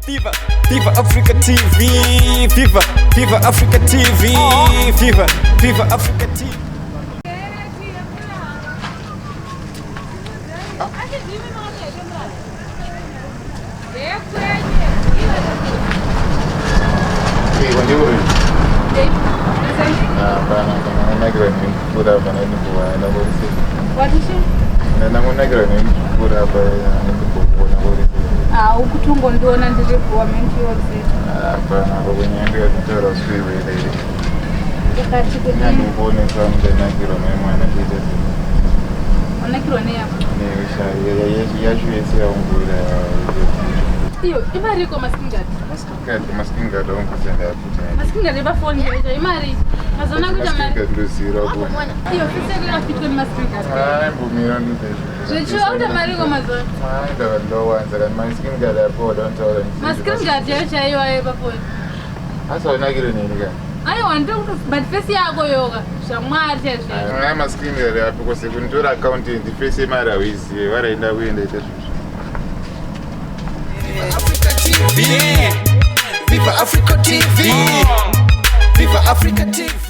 Viva, Viva Africa TV, Viva, Viva Africa TV, Viva, Viva Africa TV. Ukutungo ndiona ndiri government yose. Hapana, kwenye ya kutora usiwe ile. Yakati kwenye. Nikuone kama ndanakiro mema anakuja. Anakiro ne yako. Ni usha ya shwesi ya ungura. Iyo, imari ko maskingati. Maskingati onkuzenda yaputa. Maskingati ba phone yeja imari. Mazona kuja mari. Maskingati ndosira ko. Iyo, fise ya fitko ni maskingati. Mbumira ndeze. Jecho auta mari ko mazona. Ndo wanza kan maskingati yapo don't tell them. Maskingati yacha iyo aye ba phone. Asa unagire nini ka? Ayo wandu but face yako yoga. Shamwari cheshe. Maskingati yapo ko sekuntora account ndi face mara wizi. Waraenda kuenda ite. Africa TV, Viva Africa TV, Viva Africa TV.